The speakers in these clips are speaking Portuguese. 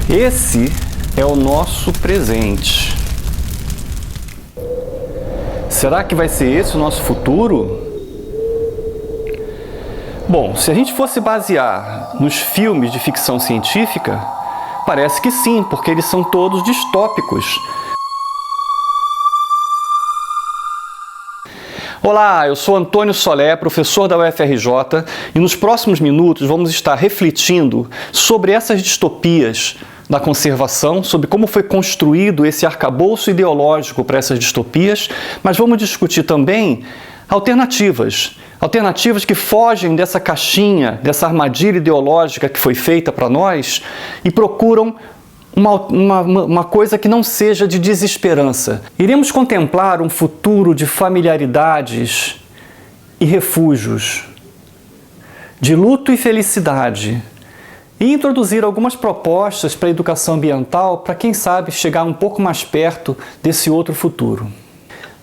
Esse é o nosso presente. Será que vai ser esse o nosso futuro? Bom, se a gente fosse basear nos filmes de ficção científica, parece que sim, porque eles são todos distópicos. Olá, eu sou Antônio Solé, professor da UFRJ, e nos próximos minutos vamos estar refletindo sobre essas distopias da conservação, sobre como foi construído esse arcabouço ideológico para essas distopias, mas vamos discutir também alternativas que fogem dessa caixinha, dessa armadilha ideológica que foi feita para nós e procuram uma coisa que não seja de desesperança. Iremos contemplar um futuro de familiaridades e refúgios, de luto e felicidade, e introduzir algumas propostas para a educação ambiental para, quem sabe, chegar um pouco mais perto desse outro futuro.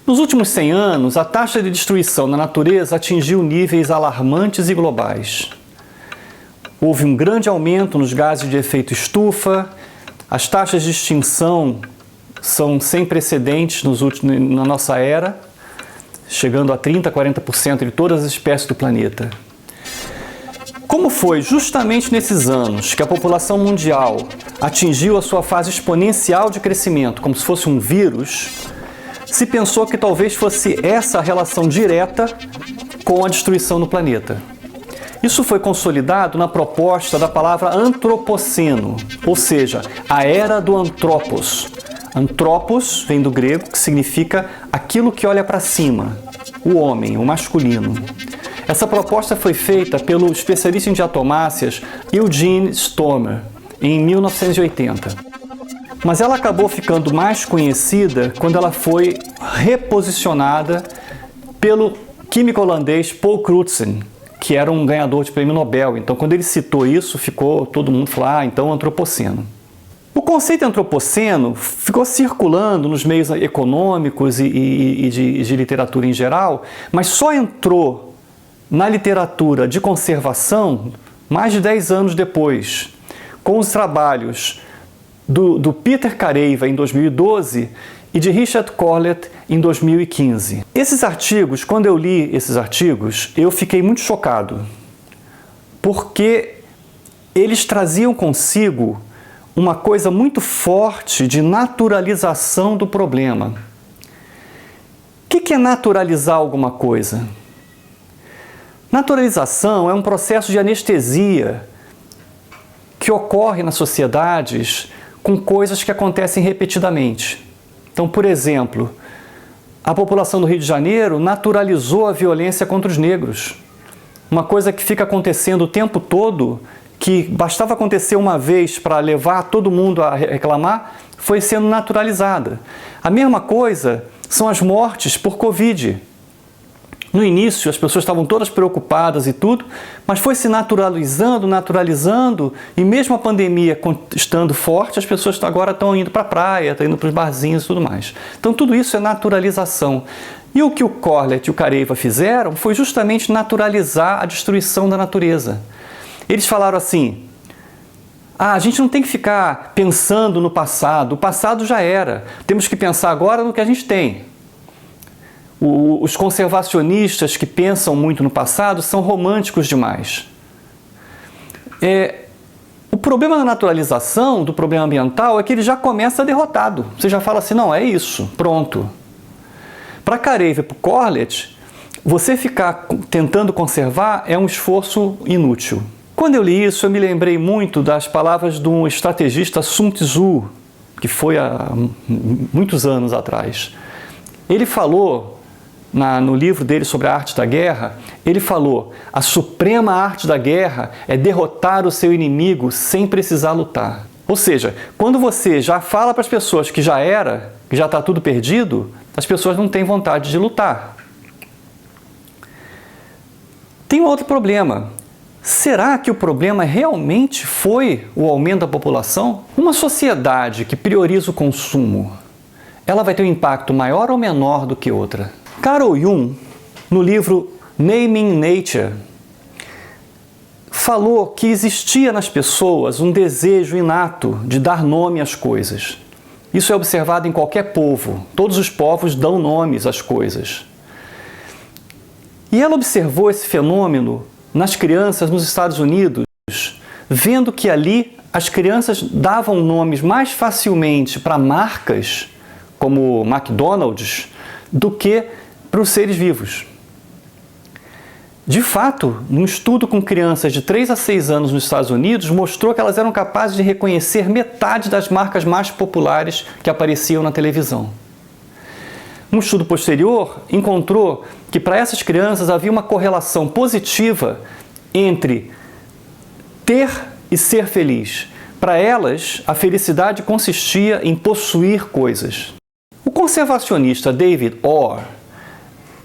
Nos últimos 100 anos, a taxa de destruição da natureza atingiu níveis alarmantes e globais. Houve um grande aumento nos gases de efeito estufa. As taxas de extinção são sem precedentes na nossa era, chegando a 30% a 40% de todas as espécies do planeta. Como foi justamente nesses anos que a população mundial atingiu a sua fase exponencial de crescimento, como se fosse um vírus, se pensou que talvez fosse essa a relação direta com a destruição do planeta. Isso foi consolidado na proposta da palavra antropoceno, ou seja, a era do antropos. Antropos vem do grego, que significa aquilo que olha para cima, o homem, o masculino. Essa proposta foi feita pelo especialista em diatomáceas Eugene Stomer, em 1980. Mas ela acabou ficando mais conhecida quando ela foi reposicionada pelo químico holandês Paul Crutzen, que era um ganhador de prêmio Nobel. Então, quando ele citou isso, todo mundo falou, então antropoceno. O conceito antropoceno ficou circulando nos meios econômicos e de literatura em geral, mas só entrou na literatura de conservação mais de 10 anos depois, com os trabalhos do Peter Careiva em 2012 e de Richard Corlett em 2015. Esses artigos, quando eu li esses artigos, eu fiquei muito chocado, porque eles traziam consigo uma coisa muito forte de naturalização do problema. O que é naturalizar alguma coisa? Naturalização é um processo de anestesia que ocorre nas sociedades com coisas que acontecem repetidamente. Então, por exemplo, a população do Rio de Janeiro naturalizou a violência contra os negros. Uma coisa que fica acontecendo o tempo todo, que bastava acontecer uma vez para levar todo mundo a reclamar, foi sendo naturalizada. A mesma coisa são as mortes por Covid. No início, as pessoas estavam todas preocupadas e tudo, mas foi se naturalizando, e mesmo a pandemia estando forte, as pessoas agora estão indo para a praia, estão indo para os barzinhos e tudo mais. Então, tudo isso é naturalização. E o que o Corlett e o Careiva fizeram foi justamente naturalizar a destruição da natureza. Eles falaram assim, a gente não tem que ficar pensando no passado, o passado já era, temos que pensar agora no que a gente tem. Os conservacionistas que pensam muito no passado são românticos demais. O problema da naturalização, do problema ambiental, é que ele já começa derrotado. Você já fala assim, não, é isso, pronto. Para Careiva e para Corlett, você ficar tentando conservar é um esforço inútil. Quando eu li isso, eu me lembrei muito das palavras de um estrategista Sun Tzu, que foi há muitos anos atrás. Ele falou, no livro dele sobre a arte da guerra, ele falou, a suprema arte da guerra é derrotar o seu inimigo sem precisar lutar. Ou seja, quando você já fala para as pessoas que já está tudo perdido, as pessoas não têm vontade de lutar. Tem um outro problema. Será que o problema realmente foi o aumento da população? Uma sociedade que prioriza o consumo, ela vai ter um impacto maior ou menor do que outra? Carol Jung, no livro Naming Nature, falou que existia nas pessoas um desejo inato de dar nome às coisas. Isso é observado em qualquer povo. Todos os povos dão nomes às coisas. E ela observou esse fenômeno nas crianças nos Estados Unidos, vendo que ali as crianças davam nomes mais facilmente para marcas, como McDonald's, do que para os seres vivos. De fato, um estudo com crianças de 3 a 6 anos nos Estados Unidos mostrou que elas eram capazes de reconhecer metade das marcas mais populares que apareciam na televisão. Um estudo posterior encontrou que para essas crianças havia uma correlação positiva entre ter e ser feliz. Para elas, a felicidade consistia em possuir coisas. O conservacionista David Orr,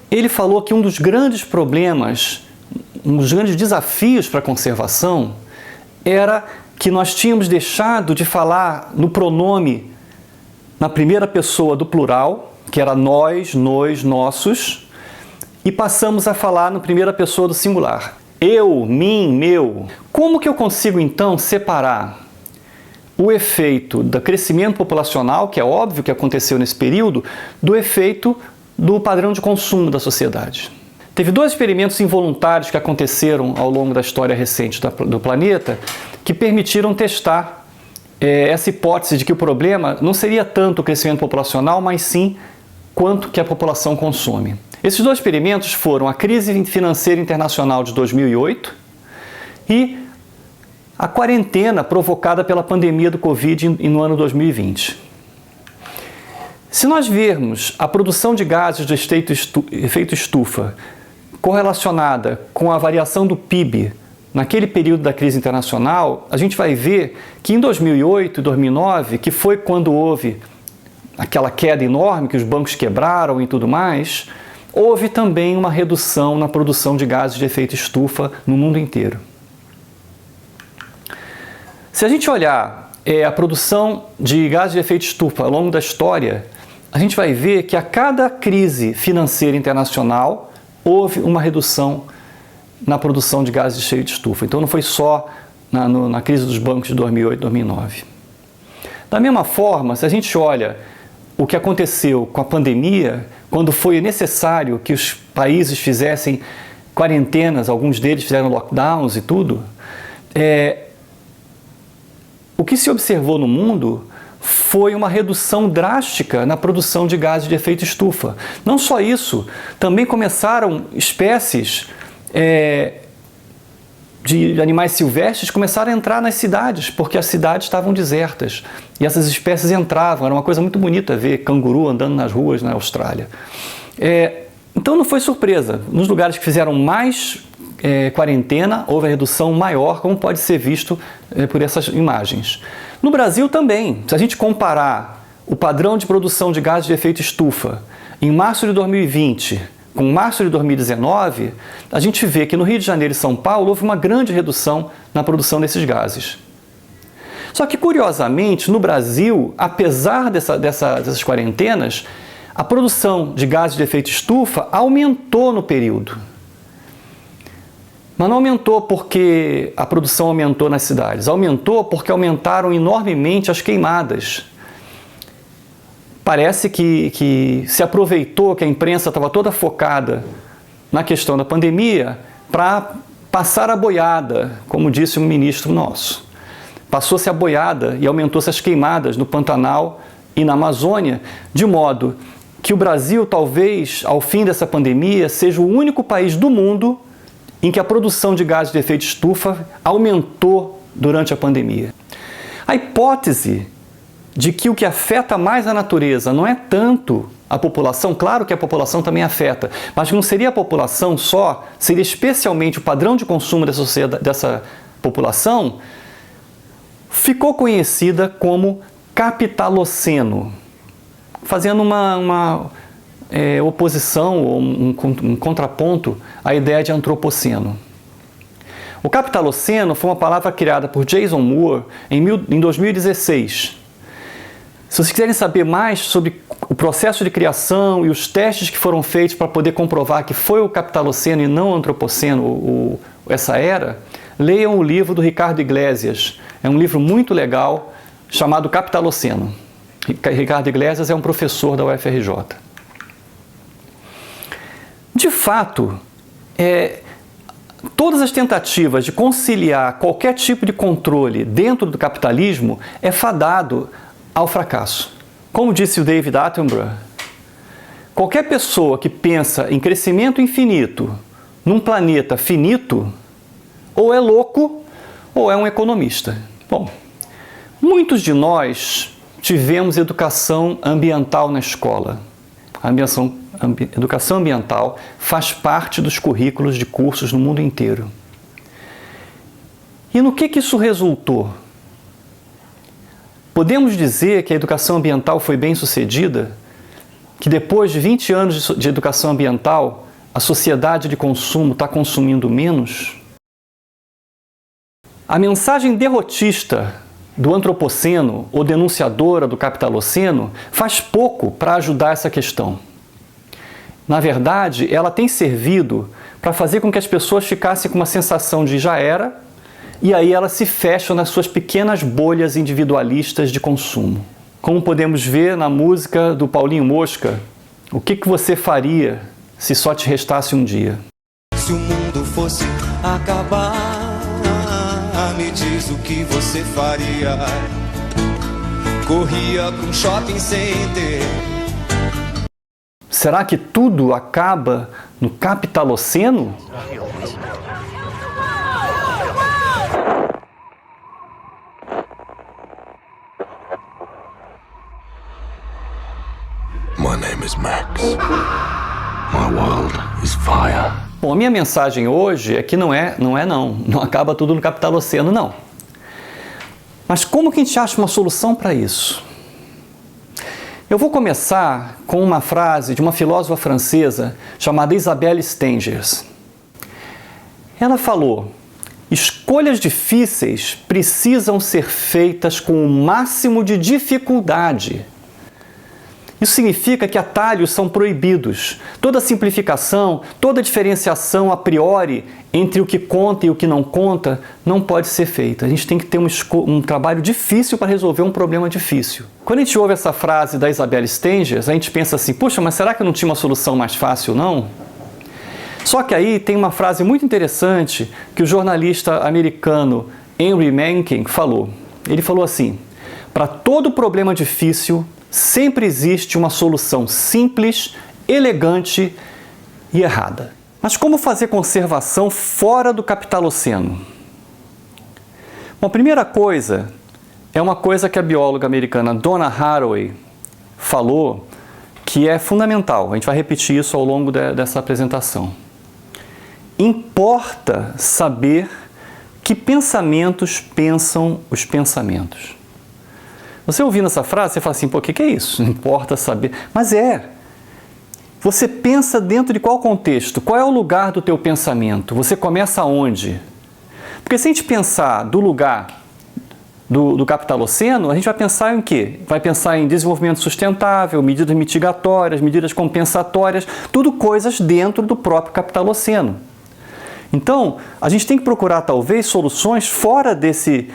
ele falou que um dos grandes problemas, um dos grandes desafios para a conservação era que nós tínhamos deixado de falar no pronome na primeira pessoa do plural, que era nós, nossos, e passamos a falar na primeira pessoa do singular. Eu, mim, meu. Como que eu consigo então separar o efeito do crescimento populacional, que é óbvio que aconteceu nesse período, do efeito do padrão de consumo da sociedade? Teve 2 experimentos involuntários que aconteceram ao longo da história recente do planeta que permitiram testar essa hipótese de que o problema não seria tanto o crescimento populacional, mas sim quanto que a população consome. Esses 2 experimentos foram a crise financeira internacional de 2008 e a quarentena provocada pela pandemia do Covid no ano 2020. Se nós vermos a produção de gases do efeito estufa correlacionada com a variação do PIB naquele período da crise internacional, a gente vai ver que em 2008 e 2009, que foi quando houve aquela queda enorme, que os bancos quebraram e tudo mais, houve também uma redução na produção de gases de efeito estufa no mundo inteiro. Se a gente olhar a produção de gases de efeito estufa ao longo da história, a gente vai ver que a cada crise financeira internacional houve uma redução na produção de gases de efeito estufa. Então não foi só na crise dos bancos de 2008 e 2009. Da mesma forma, se a gente olha o que aconteceu com a pandemia, quando foi necessário que os países fizessem quarentenas, alguns deles fizeram lockdowns e tudo, o que se observou no mundo foi uma redução drástica na produção de gases de efeito estufa. Não só isso, também começaram espécies de animais silvestres começaram a entrar nas cidades, porque as cidades estavam desertas. E essas espécies entravam, era uma coisa muito bonita ver canguru andando nas ruas na Austrália. Então não foi surpresa. Nos lugares que fizeram mais quarentena, houve a redução maior, como pode ser visto por essas imagens. No Brasil também, se a gente comparar o padrão de produção de gases de efeito estufa em março de 2020 com março de 2019, a gente vê que no Rio de Janeiro e São Paulo houve uma grande redução na produção desses gases. Só que, curiosamente, no Brasil, apesar dessas quarentenas, a produção de gases de efeito estufa aumentou no período. Mas não aumentou porque a produção aumentou nas cidades, aumentou porque aumentaram enormemente as queimadas. Parece que se aproveitou que a imprensa estava toda focada na questão da pandemia para passar a boiada, como disse um ministro nosso. Passou-se a boiada e aumentou-se as queimadas no Pantanal e na Amazônia, de modo que o Brasil, talvez, ao fim dessa pandemia, seja o único país do mundo em que a produção de gases de efeito estufa aumentou durante a pandemia. A hipótese de que o que afeta mais a natureza não é tanto a população, claro que a população também afeta, mas não seria a população só, seria especialmente o padrão de consumo dessa população, ficou conhecida como capitaloceno, fazendo uma oposição ou um contraponto à ideia de antropoceno. O capitaloceno foi uma palavra criada por Jason Moore em 2016. Se vocês quiserem saber mais sobre o processo de criação e os testes que foram feitos para poder comprovar que foi o capitaloceno e não o antropoceno essa era, leiam o livro do Ricardo Iglesias. É um livro muito legal chamado Capitaloceno. Ricardo Iglesias é um professor da UFRJ. De fato, todas as tentativas de conciliar qualquer tipo de controle dentro do capitalismo é fadado ao fracasso. Como disse o David Attenborough, qualquer pessoa que pensa em crescimento infinito num planeta finito, ou é louco ou é um economista. Bom, muitos de nós tivemos educação ambiental na escola. A educação ambiental faz parte dos currículos de cursos no mundo inteiro. E no que isso resultou? Podemos dizer que a educação ambiental foi bem sucedida? Que depois de 20 anos de educação ambiental, a sociedade de consumo está consumindo menos? A mensagem derrotista do antropoceno ou denunciadora do capitaloceno faz pouco para ajudar essa questão. Na verdade, ela tem servido para fazer com que as pessoas ficassem com uma sensação de já era, e aí elas se fecham nas suas pequenas bolhas individualistas de consumo. Como podemos ver na música do Paulinho Mosca, o que você faria se só te restasse um dia? Se o mundo fosse acabar, me diz o que você faria. Corria para um shopping center. Será que tudo acaba no capitaloceno? My name is Max. My world is fire. Bom, a minha mensagem hoje é que não acaba tudo no capitaloceno, não. Mas como que a gente acha uma solução para isso? Eu vou começar com uma frase de uma filósofa francesa chamada Isabelle Stengers. Ela falou: escolhas difíceis precisam ser feitas com o máximo de dificuldade. Isso significa que atalhos são proibidos. Toda simplificação, toda diferenciação a priori entre o que conta e o que não conta não pode ser feita. A gente tem que ter um trabalho difícil para resolver um problema difícil. Quando a gente ouve essa frase da Isabelle Stengers, a gente pensa assim, puxa, mas será que não tinha uma solução mais fácil, não? Só que aí tem uma frase muito interessante que o jornalista americano Henry Mencken falou. Ele falou assim: para todo problema difícil, sempre existe uma solução simples, elegante e errada. Mas como fazer conservação fora do capitaloceno? Bom, a primeira coisa é uma coisa que a bióloga americana Donna Haraway falou que é fundamental. A gente vai repetir isso ao longo dessa apresentação. Importa saber que pensamentos pensam os pensamentos. Você ouvindo essa frase, você fala assim, pô, o que é isso? Não importa saber. Mas você pensa dentro de qual contexto? Qual é o lugar do teu pensamento? Você começa onde? Porque se a gente pensar do lugar do capitaloceno, a gente vai pensar em quê? Vai pensar em desenvolvimento sustentável, medidas mitigatórias, medidas compensatórias, tudo coisas dentro do próprio capitaloceno. Então, a gente tem que procurar talvez soluções fora desse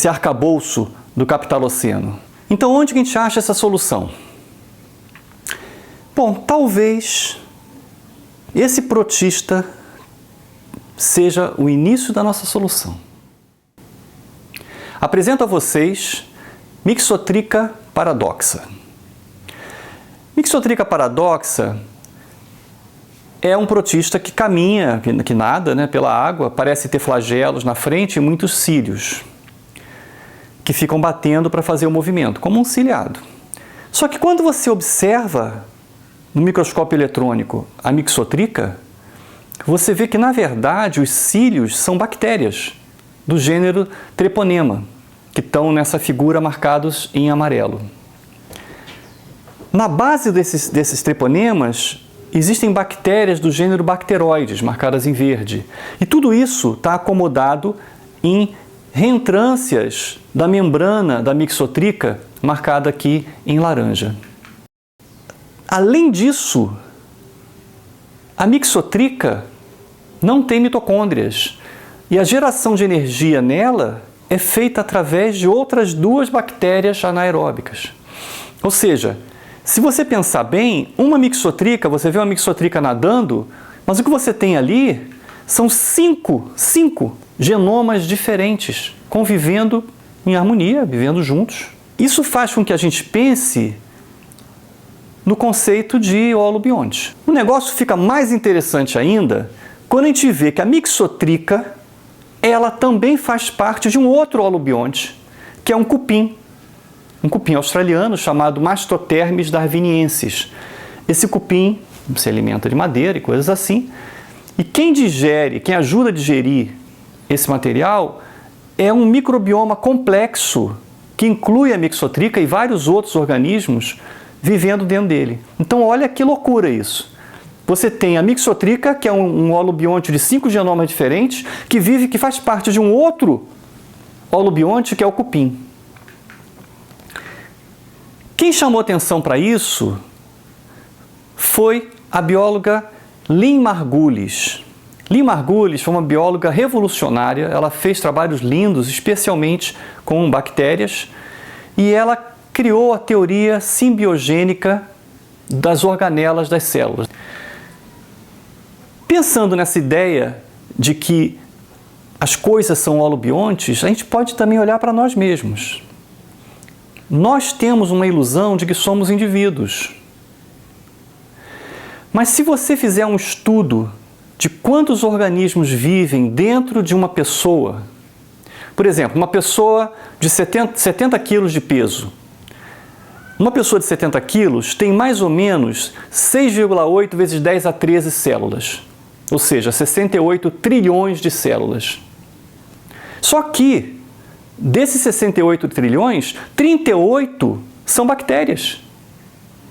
arcabouço do capitaloceno. Então, onde que a gente acha essa solução? Bom, talvez esse protista seja o início da nossa solução. Apresento a vocês Mixotrica paradoxa. Mixotrica paradoxa é um protista que caminha, que nada, né, pela água, parece ter flagelos na frente e muitos cílios, que ficam batendo para fazer o movimento, como um ciliado. Só que quando você observa no microscópio eletrônico a Mixotrica, você vê que, na verdade, os cílios são bactérias do gênero Treponema, que estão nessa figura marcados em amarelo. Na base desses treponemas existem bactérias do gênero Bacteroides, marcadas em verde. E tudo isso está acomodado em reentrâncias da membrana da Mixotrica, marcada aqui em laranja. Além disso, a Mixotrica não tem mitocôndrias. E a geração de energia nela é feita através de outras 2 bactérias anaeróbicas. Ou seja, se você pensar bem, uma mixotrica, você vê uma mixotrica nadando, mas o que você tem ali são 5 genomas diferentes, convivendo em harmonia, vivendo juntos. Isso faz com que a gente pense no conceito de holobionte. O negócio fica mais interessante ainda quando a gente vê que a mixotrica, ela também faz parte de um outro holobionte, que é um cupim australiano chamado Mastothermes darwiniensis. Esse cupim se alimenta de madeira e coisas assim, e quem ajuda a digerir esse material é um microbioma complexo que inclui a mixotrica e vários outros organismos vivendo dentro dele. Então olha que loucura isso. Você tem a mixotrica, que é um holobionte de 5 genomas diferentes, que faz parte de um outro holobionte, que é o cupim. Quem chamou atenção para isso foi a bióloga Lynn Margulis. Lynn Margulis foi uma bióloga revolucionária, ela fez trabalhos lindos, especialmente com bactérias, e ela criou a teoria simbiogênica das organelas das células. Pensando nessa ideia de que as coisas são holobiontes, a gente pode também olhar para nós mesmos. Nós temos uma ilusão de que somos indivíduos. Mas se você fizer um estudo de quantos organismos vivem dentro de uma pessoa, por exemplo, uma pessoa de 70 quilos de peso, uma pessoa de 70 quilos tem mais ou menos 6,8 vezes 10 a 13 células, ou seja, 68 trilhões de células. Só que, desses 68 trilhões, 38 são bactérias.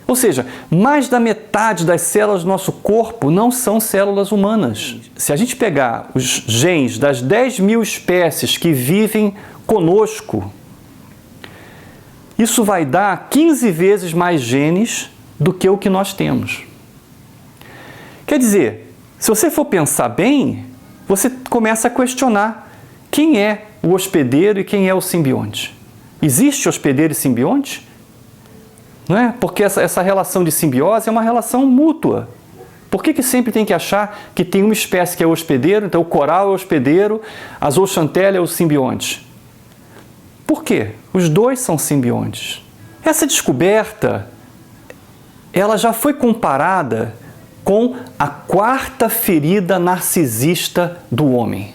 Ou seja, mais da metade das células do nosso corpo não são células humanas. Se a gente pegar os genes das 10.000 espécies que vivem conosco, isso vai dar 15 vezes mais genes do que o que nós temos. Quer dizer, se você for pensar bem, você começa a questionar quem é o hospedeiro e quem é o simbionte. Existe hospedeiro e simbionte? Não é? Porque essa relação de simbiose é uma relação mútua. Por que sempre tem que achar que tem uma espécie que é o hospedeiro, então o coral é o hospedeiro, a zooxantelia é o simbionte? Por quê? Os dois são simbiontes. Essa descoberta, ela já foi comparada com a 4ª ferida narcisista do homem.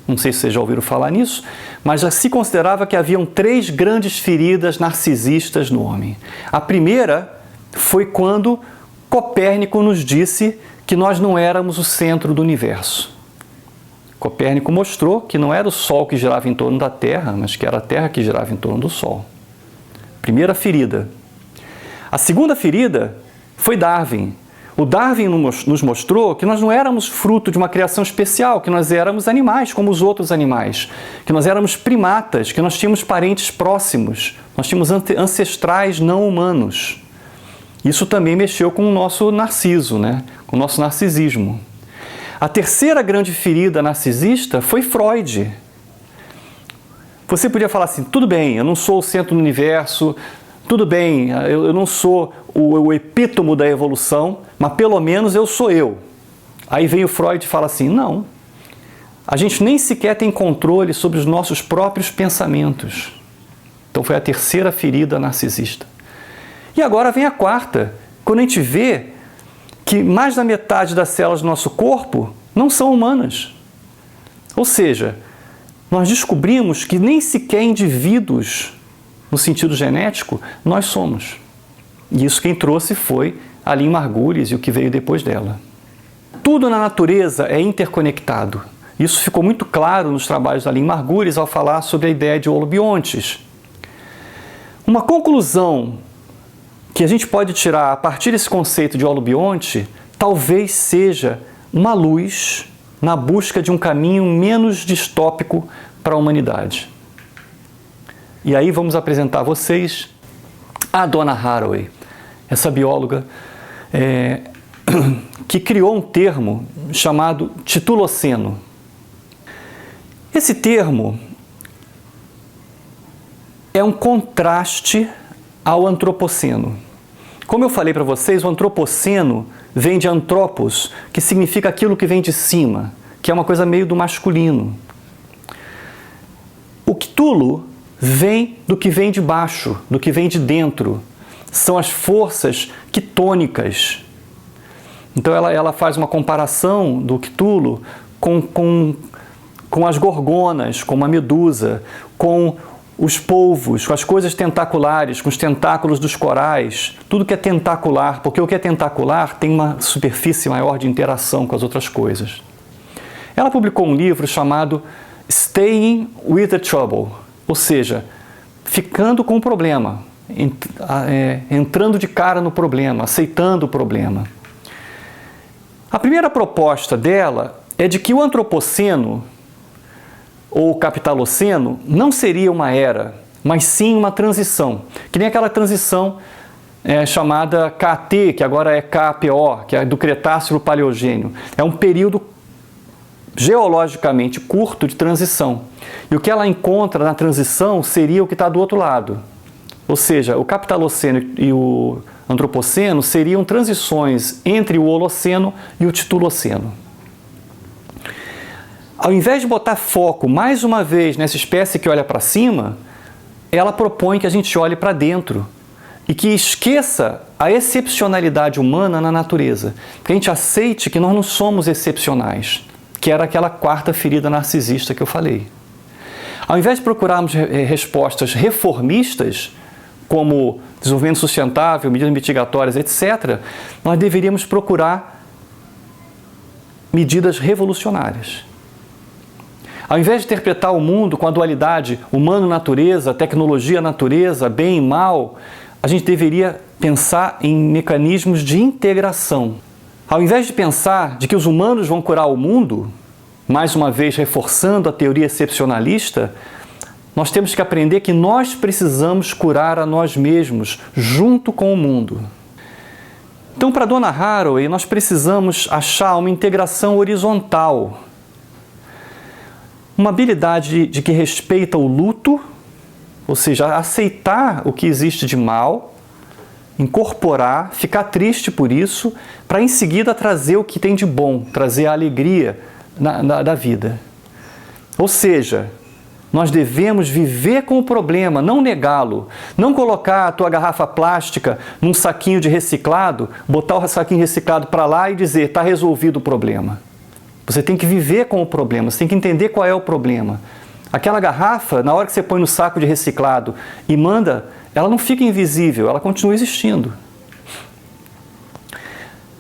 Não sei se vocês já ouviram falar nisso, mas já se considerava que haviam 3 grandes feridas narcisistas no homem. A primeira foi quando Copérnico nos disse que nós não éramos o centro do universo. Copérnico mostrou que não era o Sol que girava em torno da Terra, mas que era a Terra que girava em torno do Sol. Primeira ferida. A segunda ferida foi Darwin. O Darwin nos mostrou que nós não éramos fruto de uma criação especial, que nós éramos animais como os outros animais, que nós éramos primatas, que nós tínhamos parentes próximos, nós tínhamos ancestrais não humanos. Isso também mexeu com o nosso narciso, né? Com o nosso narcisismo. A terceira grande ferida narcisista foi Freud. Você podia falar assim, tudo bem, eu não sou o centro do universo, tudo bem, eu não sou o epítomo da evolução, mas pelo menos eu sou eu. Aí vem o Freud e fala assim, não, a gente nem sequer tem controle sobre os nossos próprios pensamentos. Então foi a terceira ferida narcisista. E agora vem a 4ª, quando a gente vê que mais da metade das células do nosso corpo não são humanas. Ou seja, nós descobrimos que nem sequer indivíduos, no sentido genético, nós somos. E isso quem trouxe foi a Lynn Margulis e o que veio depois dela. Tudo na natureza é interconectado. Isso ficou muito claro nos trabalhos da Lynn Margulis ao falar sobre a ideia de holobiontes. Uma conclusão que a gente pode tirar a partir desse conceito de holobionte talvez seja uma luz na busca de um caminho menos distópico para a humanidade. E aí vamos apresentar a vocês a Donna Haraway, essa bióloga que criou um termo chamado tituloceno. Esse termo é um contraste ao antropoceno. Como eu falei para vocês, o antropoceno vem de antropos, que significa aquilo que vem de cima, que é uma coisa meio do masculino. O Cthulhu vem do que vem de baixo, do que vem de dentro. São as forças quitônicas. Então ela faz uma comparação do Cthulhu com as gorgonas, com uma medusa, com os polvos, com as coisas tentaculares, com os tentáculos dos corais, tudo que é tentacular, porque o que é tentacular tem uma superfície maior de interação com as outras coisas. Ela publicou um livro chamado Staying with the Trouble, ou seja, ficando com o problema, entrando de cara no problema, aceitando o problema. A primeira proposta dela é de que o antropoceno ou capitaloceno não seria uma era, mas sim uma transição, que nem aquela transição chamada KT, que agora é KPO, que é do Cretáceo para o Paleogênio. É um período geologicamente curto de transição. E o que ela encontra na transição seria o que está do outro lado. Ou seja, o capitaloceno e o antropoceno seriam transições entre o Holoceno e o Tituloceno. Ao invés de botar foco, mais uma vez, nessa espécie que olha para cima, ela propõe que a gente olhe para dentro e que esqueça a excepcionalidade humana na natureza. Que a gente aceite que nós não somos excepcionais, que era aquela quarta ferida narcisista que eu falei. Ao invés de procurarmos respostas reformistas, como desenvolvimento sustentável, medidas mitigatórias, etc., nós deveríamos procurar medidas revolucionárias. Ao invés de interpretar o mundo com a dualidade humano-natureza, tecnologia-natureza, bem e mal, a gente deveria pensar em mecanismos de integração. Ao invés de pensar de que os humanos vão curar o mundo, mais uma vez reforçando a teoria excepcionalista, nós temos que aprender que nós precisamos curar a nós mesmos, junto com o mundo. Então, para Donna Haraway, nós precisamos achar uma integração horizontal. Uma habilidade de que respeita o luto, ou seja, aceitar o que existe de mal, incorporar, ficar triste por isso, para em seguida trazer o que tem de bom, trazer a alegria da vida. Ou seja, nós devemos viver com o problema, não negá-lo, não colocar a tua garrafa plástica num saquinho de reciclado, botar o saquinho reciclado para lá e dizer, está resolvido o problema. Você tem que viver com o problema, você tem que entender qual é o problema. Aquela garrafa, na hora que você põe no saco de reciclado e manda, ela não fica invisível, ela continua existindo.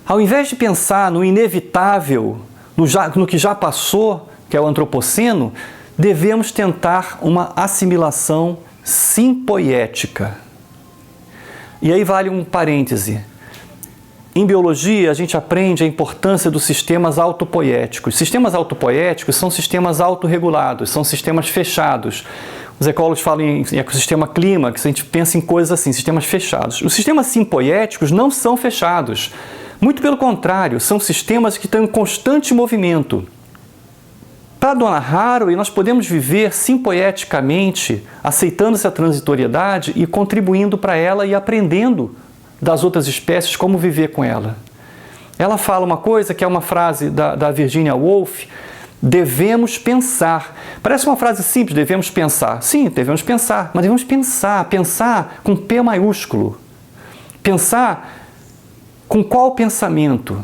Ao invés de pensar no inevitável, no que já passou, que é o antropoceno, devemos tentar uma assimilação simpoética. E aí vale um parêntese. Em biologia, a gente aprende a importância dos sistemas autopoéticos. Sistemas autopoéticos são sistemas autorregulados, são sistemas fechados. Os ecólogos falam em ecossistema clímax, a gente pensa em coisas assim, sistemas fechados. Os sistemas simpoéticos não são fechados. Muito pelo contrário, são sistemas que estão em constante movimento. Para Donna Haraway, nós podemos viver simpoeticamente, aceitando essa transitoriedade e contribuindo para ela e aprendendo das outras espécies como viver com ela. Ela fala uma coisa que é uma frase da Virginia Woolf: devemos pensar. Parece uma frase simples, devemos pensar. Sim, devemos pensar, mas devemos pensar com P maiúsculo. Pensar com qual pensamento?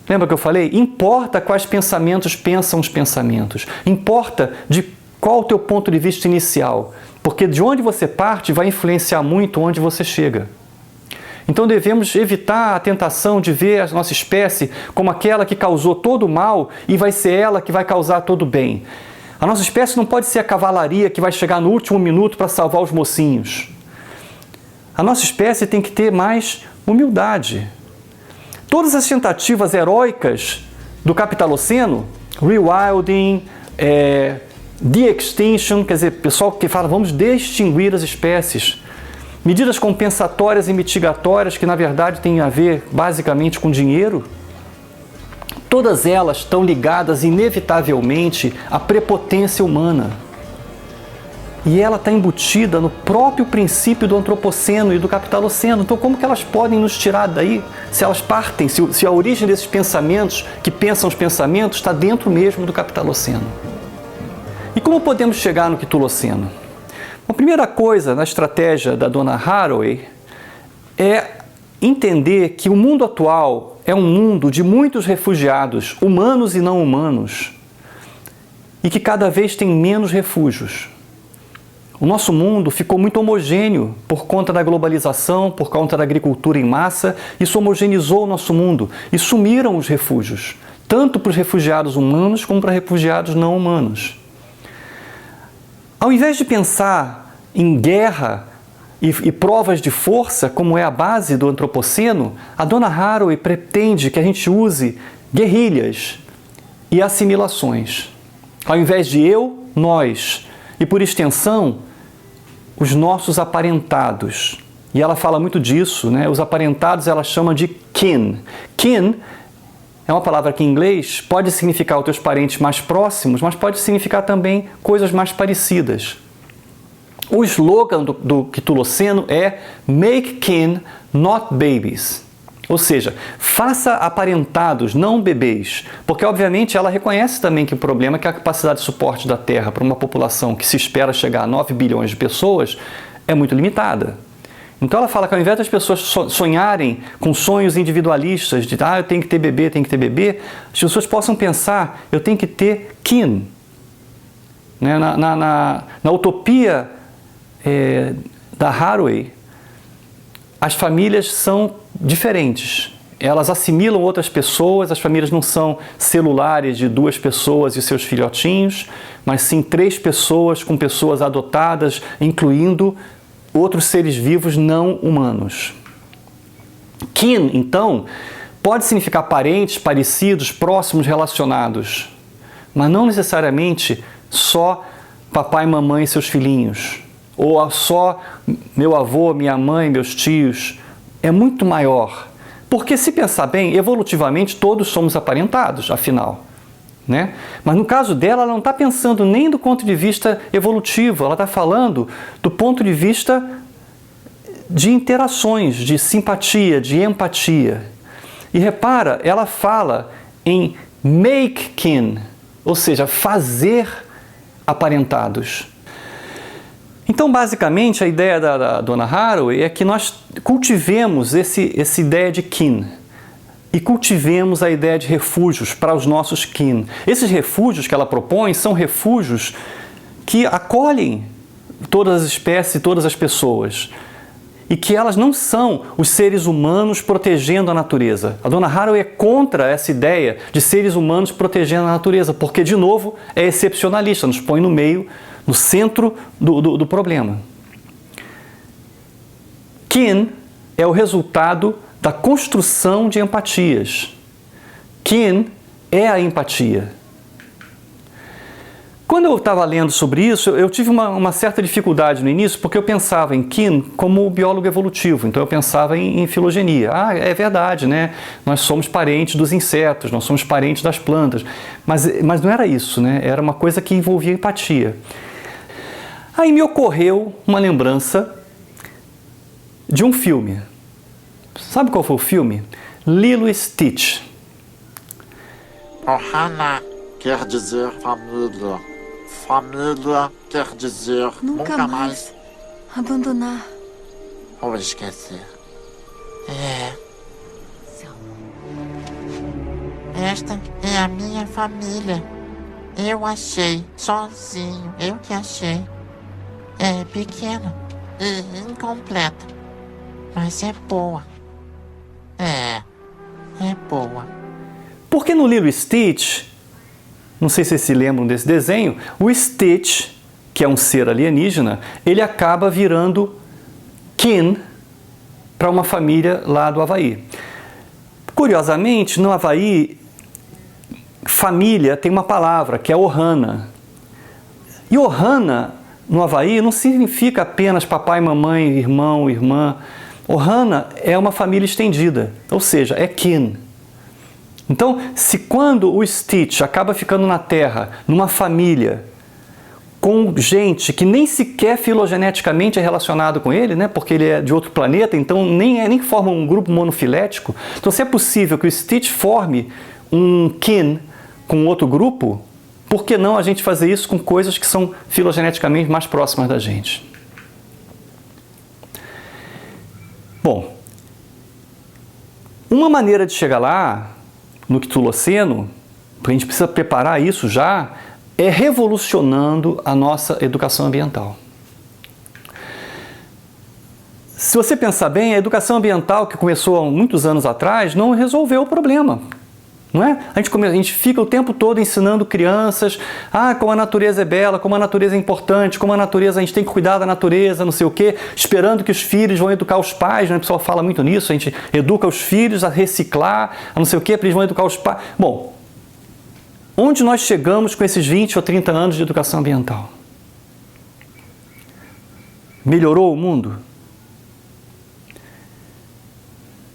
Lembra que eu falei? Importa quais pensamentos pensam os pensamentos. Importa de qual o teu ponto de vista inicial. Porque de onde você parte vai influenciar muito onde você chega. Então devemos evitar a tentação de ver a nossa espécie como aquela que causou todo o mal e vai ser ela que vai causar todo o bem. A nossa espécie não pode ser a cavalaria que vai chegar no último minuto para salvar os mocinhos. A nossa espécie tem que ter mais humildade. Todas as tentativas heróicas do capitaloceno, rewilding, de-extinction, quer dizer, pessoal que fala vamos de-extinguir as espécies, medidas compensatórias e mitigatórias que na verdade têm a ver basicamente com dinheiro, todas elas estão ligadas inevitavelmente à prepotência humana. E ela está embutida no próprio princípio do antropoceno e do capitaloceno. Então, como que elas podem nos tirar daí, se elas partem, se a origem desses pensamentos, que pensam os pensamentos, está dentro mesmo do capitaloceno? E como podemos chegar no quituloceno? A primeira coisa na estratégia da dona Haraway é entender que o mundo atual é um mundo de muitos refugiados, humanos e não humanos, e que cada vez tem menos refúgios. O nosso mundo ficou muito homogêneo por conta da globalização, por conta da agricultura em massa. Isso homogeneizou o nosso mundo e sumiram os refúgios, tanto para os refugiados humanos como para refugiados não humanos. Ao invés de pensar em guerra e provas de força, como é a base do antropoceno, a dona Haraway pretende que a gente use guerrilhas e assimilações. Ao invés de eu, nós, e por extensão, os nossos aparentados. E ela fala muito disso, né? Os aparentados ela chama de kin. Kin é uma palavra que em inglês pode significar os teus parentes mais próximos, mas pode significar também coisas mais parecidas. O slogan do quituloceno é Make kin, not babies. Ou seja, faça aparentados, não bebês. Porque, obviamente, ela reconhece também que o problema é que a capacidade de suporte da Terra para uma população que se espera chegar a 9 bilhões de pessoas é muito limitada. Então ela fala que ao invés das pessoas sonharem com sonhos individualistas, de eu tenho que ter bebê, as pessoas possam pensar, eu tenho que ter kin. Né? Na utopia da Haraway, as famílias são diferentes. Elas assimilam outras pessoas, as famílias não são celulares de 2 pessoas e seus filhotinhos, mas sim 3 pessoas com pessoas adotadas, incluindo outros seres vivos não humanos. Kin, então, pode significar parentes, parecidos, próximos, relacionados, mas não necessariamente só papai, mamãe e seus filhinhos, ou só meu avô, minha mãe, meus tios. É muito maior. Porque, se pensar bem, evolutivamente todos somos aparentados, afinal. Né? Mas no caso dela, ela não está pensando nem do ponto de vista evolutivo, ela está falando do ponto de vista de interações, de simpatia, de empatia. E repara, ela fala em make kin, ou seja, fazer aparentados. Então, basicamente, a ideia da dona Haraway é que nós cultivemos essa ideia de kin e cultivemos a ideia de refúgios para os nossos kin. Esses refúgios que ela propõe são refúgios que acolhem todas as espécies, todas as pessoas, e que elas não são os seres humanos protegendo a natureza. A dona Haraway é contra essa ideia de seres humanos protegendo a natureza, porque, de novo, é excepcionalista, nos põe no meio, no centro do problema. Kin é o resultado da construção de empatias. Kin é a empatia. Quando eu estava lendo sobre isso, eu tive uma certa dificuldade no início, porque eu pensava em kin como biólogo evolutivo, então eu pensava em filogenia. É verdade, né? Nós somos parentes dos insetos, nós somos parentes das plantas, mas não era isso, né? Era uma coisa que envolvia empatia. Aí me ocorreu uma lembrança de um filme. Sabe qual foi o filme? Lilo e Stitch. Ohana quer dizer família. Família quer dizer nunca mais abandonar ou esquecer. Esta é a minha família. Eu achei sozinho. Eu que achei. É pequena e incompleta, mas é boa. É boa. Porque no Lilo e Stitch, não sei se vocês se lembram desse desenho, o Stitch, que é um ser alienígena, ele acaba virando kin para uma família lá do Havaí. Curiosamente, no Havaí, família tem uma palavra, que é Ohana. E Ohana, no Havaí, não significa apenas papai, mamãe, irmão, irmã. Ohana é uma família estendida, ou seja, é kin. Então, se quando o Stitch acaba ficando na Terra, numa família, com gente que nem sequer filogeneticamente é relacionado com ele, né? Porque ele é de outro planeta, então nem forma um grupo monofilético. Então, se é possível que o Stitch forme um kin com outro grupo, por que não a gente fazer isso com coisas que são filogeneticamente mais próximas da gente? Bom, uma maneira de chegar lá, no Ctuloceno, porque a gente precisa preparar isso já, é revolucionando a nossa educação ambiental. Se você pensar bem, a educação ambiental que começou há muitos anos atrás não resolveu o problema. Não é? A gente fica o tempo todo ensinando crianças como a natureza é bela, como a natureza é importante, como a natureza, a gente tem que cuidar da natureza, não sei o quê, esperando que os filhos vão educar os pais, né? O pessoal fala muito nisso, a gente educa os filhos a reciclar, a não sei o quê, eles vão educar os pais. Bom, onde nós chegamos com esses 20 ou 30 anos de educação ambiental? Melhorou o mundo?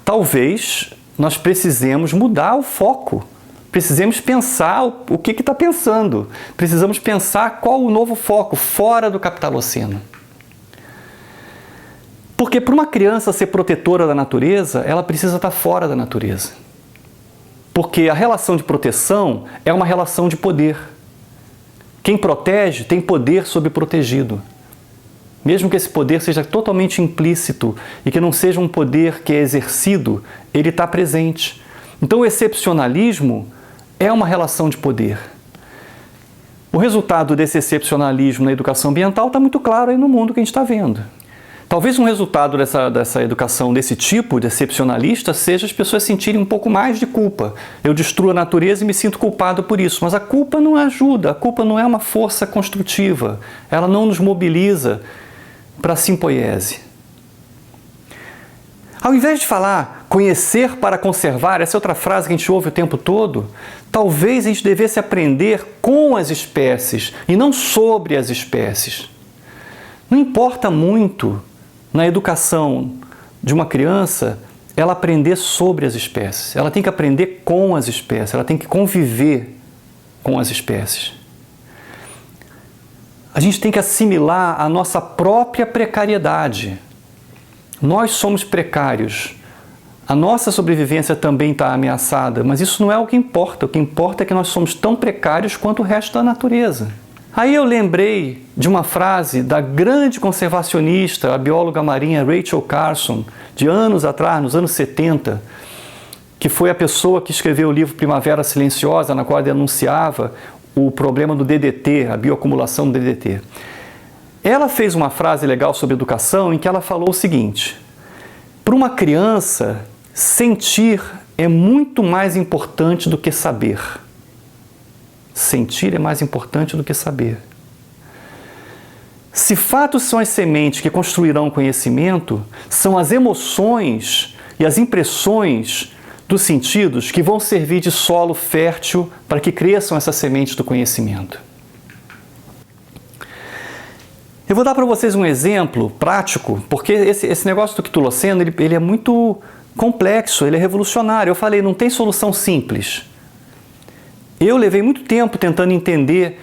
Talvez nós precisemos mudar o foco. Precisamos pensar o que está pensando. Precisamos pensar qual o novo foco, fora do capitaloceno. Porque para uma criança ser protetora da natureza, ela precisa estar fora da natureza. Porque a relação de proteção é uma relação de poder. Quem protege tem poder sobre protegido. Mesmo que esse poder seja totalmente implícito e que não seja um poder que é exercido, ele está presente. Então o excepcionalismo é uma relação de poder. O resultado desse excepcionalismo na educação ambiental está muito claro aí no mundo que a gente está vendo. Talvez um resultado dessa educação desse tipo, de excepcionalista, seja as pessoas sentirem um pouco mais de culpa. Eu destruo a natureza e me sinto culpado por isso. Mas a culpa não ajuda, a culpa não é uma força construtiva. Ela não nos mobiliza para a simpoiese. Ao invés de falar conhecer para conservar, essa é outra frase que a gente ouve o tempo todo, talvez a gente devesse aprender com as espécies e não sobre as espécies. Não importa muito na educação de uma criança ela aprender sobre as espécies. Ela tem que aprender com as espécies, ela tem que conviver com as espécies. A gente tem que assimilar a nossa própria precariedade. Nós somos precários. A nossa sobrevivência também está ameaçada, mas isso não é o que importa. O que importa é que nós somos tão precários quanto o resto da natureza. Aí eu lembrei de uma frase da grande conservacionista, a bióloga marinha Rachel Carson, de anos atrás, nos anos 70, que foi a pessoa que escreveu o livro Primavera Silenciosa, na qual denunciava o problema do DDT, a bioacumulação do DDT. Ela fez uma frase legal sobre educação em que ela falou o seguinte: para uma criança, sentir é muito mais importante do que saber. Sentir é mais importante do que saber. Se fatos são as sementes que construirão o conhecimento, são as emoções e as impressões dos sentidos que vão servir de solo fértil para que cresçam essas sementes do conhecimento. Eu vou dar para vocês um exemplo prático, porque esse negócio do Ctuloceno, ele é muito complexo, ele é revolucionário. Eu falei, não tem solução simples. Eu levei muito tempo tentando entender.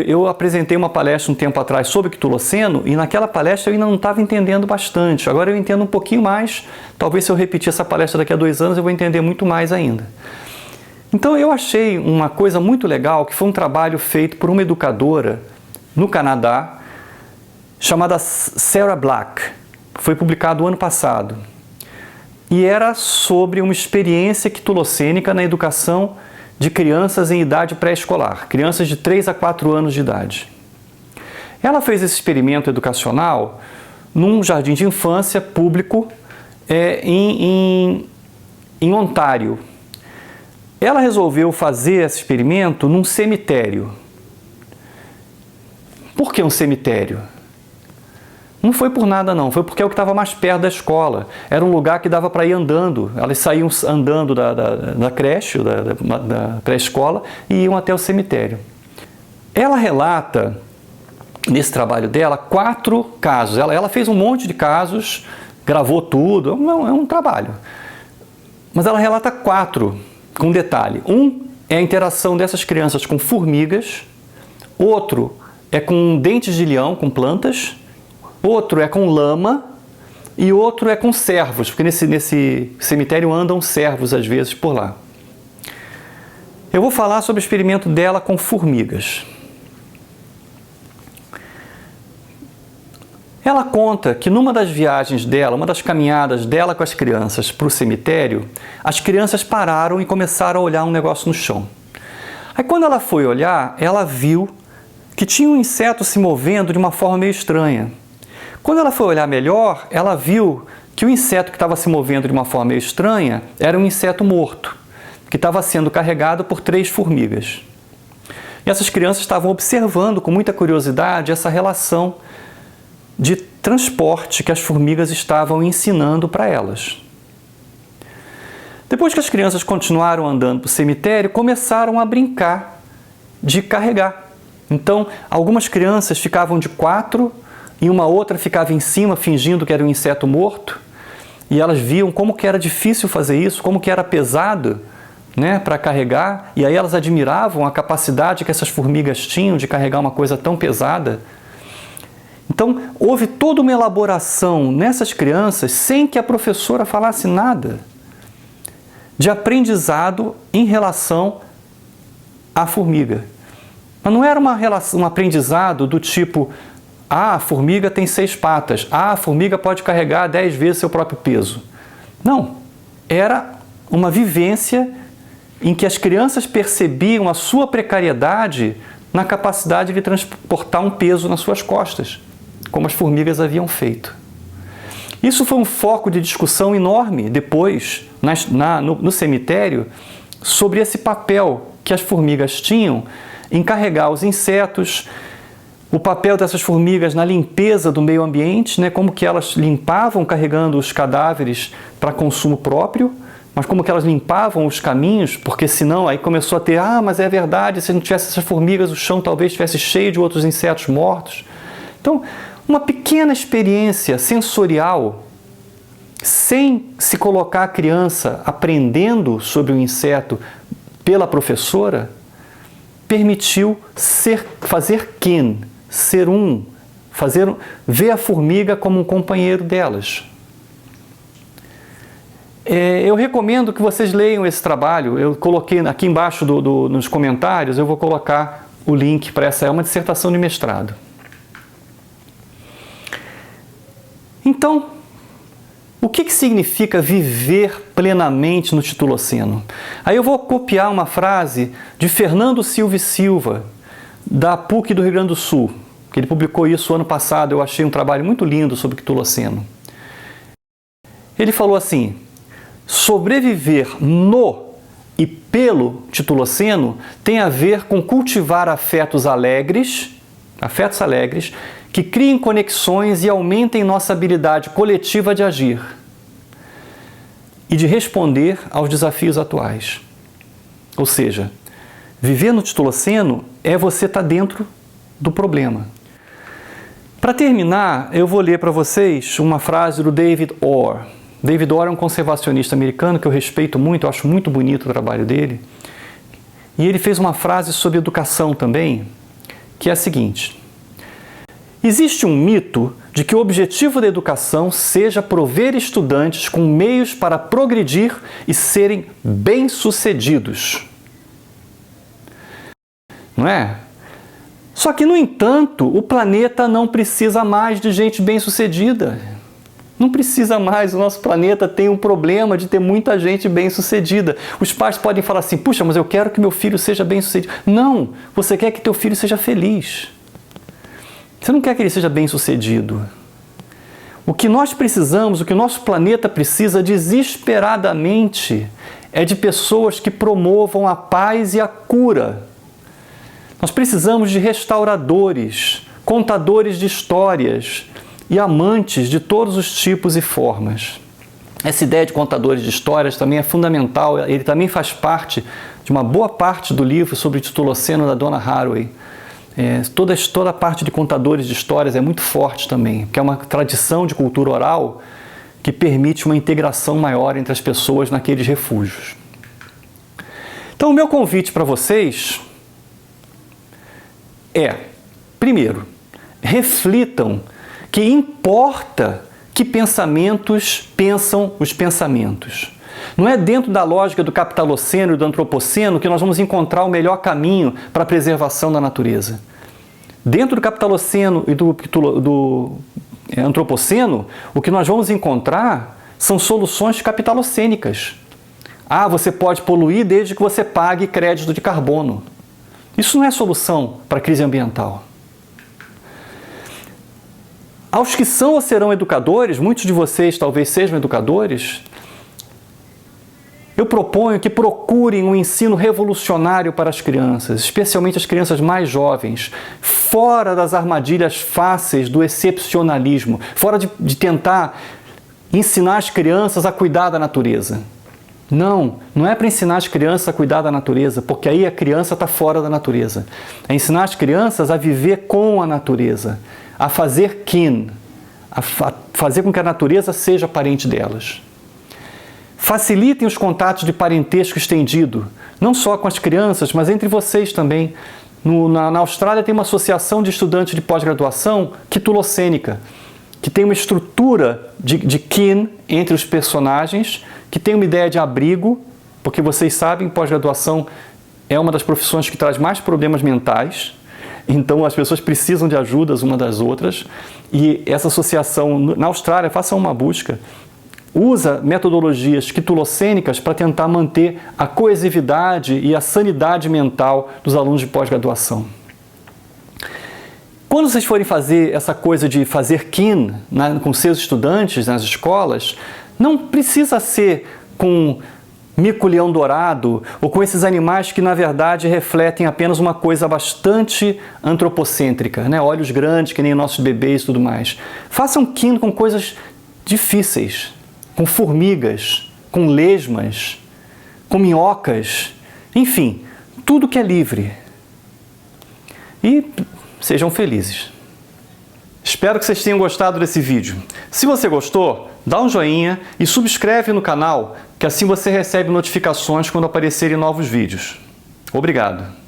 Eu apresentei uma palestra um tempo atrás sobre Ctuloceno e naquela palestra eu ainda não estava entendendo bastante. Agora eu entendo um pouquinho mais. Talvez se eu repetir essa palestra daqui a 2 anos eu vou entender muito mais ainda. Então eu achei uma coisa muito legal, que foi um trabalho feito por uma educadora no Canadá, chamada Sarah Black. Foi publicado ano passado. E era sobre uma experiência ctulocênica na educação de crianças em idade pré-escolar, crianças de 3 a 4 anos de idade. Ela fez esse experimento educacional num jardim de infância público em Ontário. Ela resolveu fazer esse experimento num cemitério. Por que um cemitério? Não foi por nada não, foi porque é o que estava mais perto da escola. Era um lugar que dava para ir andando. Elas saíam andando da creche, da pré-escola, e iam até o cemitério. Ela relata, nesse trabalho dela, 4 casos. Ela fez um monte de casos, gravou tudo, é um trabalho. Mas ela relata 4 com detalhe. Um é a interação dessas crianças com formigas, outro é com dentes de leão, com plantas, outro é com lama e outro é com cervos, porque nesse cemitério andam cervos às vezes por lá. Eu vou falar sobre o experimento dela com formigas. Ela conta que numa das viagens dela, uma das caminhadas dela com as crianças para o cemitério, as crianças pararam e começaram a olhar um negócio no chão. Aí quando ela foi olhar, ela viu que tinha um inseto se movendo de uma forma meio estranha. Quando ela foi olhar melhor, ela viu que o inseto que estava se movendo de uma forma meio estranha era um inseto morto, que estava sendo carregado por 3 formigas. E essas crianças estavam observando com muita curiosidade essa relação de transporte que as formigas estavam ensinando para elas. Depois que as crianças continuaram andando para o cemitério, começaram a brincar de carregar. Então, algumas crianças ficavam de 4 e uma outra ficava em cima fingindo que era um inseto morto, e elas viam como que era difícil fazer isso, como que era pesado, né, para carregar, e aí elas admiravam a capacidade que essas formigas tinham de carregar uma coisa tão pesada. Então, houve toda uma elaboração nessas crianças, sem que a professora falasse nada, de aprendizado em relação à formiga. Mas não era um aprendizado do tipo, a formiga tem 6 patas, a formiga pode carregar 10 vezes seu próprio peso. Não, era uma vivência em que as crianças percebiam a sua precariedade na capacidade de transportar um peso nas suas costas, como as formigas haviam feito. Isso foi um foco de discussão enorme depois, no cemitério, sobre esse papel que as formigas tinham em carregar os insetos, o papel dessas formigas na limpeza do meio ambiente, né, como que elas limpavam carregando os cadáveres para consumo próprio, mas como que elas limpavam os caminhos, porque senão aí começou a ter, mas é verdade, se não tivesse essas formigas, o chão talvez estivesse cheio de outros insetos mortos. Então, uma pequena experiência sensorial, sem se colocar a criança aprendendo sobre o inseto pela professora, permitiu fazer kin, ver a formiga como um companheiro delas. Eu recomendo que vocês leiam esse trabalho. Eu coloquei aqui embaixo nos comentários, eu vou colocar o link para essa, é uma dissertação de mestrado. Então, o que significa viver plenamente no Tituloceno? Aí eu vou copiar uma frase de Fernando Silva e Silva, da PUC do Rio Grande do Sul, que ele publicou isso ano passado. Eu achei um trabalho muito lindo sobre o Tituloceno. Ele falou assim: sobreviver no e pelo Tituloceno tem a ver com cultivar afetos alegres, que criem conexões e aumentem nossa habilidade coletiva de agir e de responder aos desafios atuais. Ou seja, viver no Tituloceno é você estar dentro do problema. Para terminar, eu vou ler para vocês uma frase do David Orr. David Orr é um conservacionista americano que eu respeito muito, eu acho muito bonito o trabalho dele. E ele fez uma frase sobre educação também, que é a seguinte: existe um mito de que o objetivo da educação seja prover estudantes com meios para progredir e serem bem-sucedidos. Não é? Só que, no entanto, o planeta não precisa mais de gente bem-sucedida. Não precisa mais, o nosso planeta tem um problema de ter muita gente bem-sucedida. Os pais podem falar assim: puxa, mas eu quero que meu filho seja bem-sucedido. Não, você quer que teu filho seja feliz. Você não quer que ele seja bem-sucedido. O que nós precisamos, o que o nosso planeta precisa desesperadamente é de pessoas que promovam a paz e a cura. Nós precisamos de restauradores, contadores de histórias e amantes de todos os tipos e formas. Essa ideia de contadores de histórias também é fundamental, ele também faz parte de uma boa parte do livro sobre o Tituloceno da Donna Haraway. Toda a parte de contadores de histórias é muito forte também, porque é uma tradição de cultura oral que permite uma integração maior entre as pessoas naqueles refúgios. Então, o meu convite para vocês é, primeiro, reflitam que importa que pensamentos pensam os pensamentos. Não é dentro da lógica do capitaloceno e do antropoceno que nós vamos encontrar o melhor caminho para a preservação da natureza. Dentro do capitaloceno e do antropoceno, o que nós vamos encontrar são soluções capitalocênicas. Ah, você pode poluir desde que você pague crédito de carbono. Isso não é solução para a crise ambiental. Aos que são ou serão educadores, muitos de vocês talvez sejam educadores, eu proponho que procurem um ensino revolucionário para as crianças, especialmente as crianças mais jovens, fora das armadilhas fáceis do excepcionalismo, fora de tentar ensinar as crianças a cuidar da natureza. Não é para ensinar as crianças a cuidar da natureza, porque aí a criança está fora da natureza. É ensinar as crianças a viver com a natureza, a fazer kin, a fazer com que a natureza seja parente delas. Facilitem os contatos de parentesco estendido, não só com as crianças, mas entre vocês também. Na Austrália tem uma associação de estudantes de pós-graduação quitulocênica, que tem uma estrutura de kin entre os personagens, que tem uma ideia de abrigo, porque vocês sabem, pós-graduação é uma das profissões que traz mais problemas mentais, então as pessoas precisam de ajudas uma das outras, e essa associação na Austrália, façam uma busca, usa metodologias quitulocênicas para tentar manter a coesividade e a sanidade mental dos alunos de pós-graduação. Quando vocês forem fazer essa coisa de fazer kin com seus estudantes nas escolas, não precisa ser com mico-leão dourado ou com esses animais que, na verdade, refletem apenas uma coisa bastante antropocêntrica, né? Olhos grandes, que nem nossos bebês e tudo mais. Façam kin com coisas difíceis, com formigas, com lesmas, com minhocas, enfim, tudo que é livre. E sejam felizes. Espero que vocês tenham gostado desse vídeo. Se você gostou, dá um joinha e subscreve no canal, que assim você recebe notificações quando aparecerem novos vídeos. Obrigado!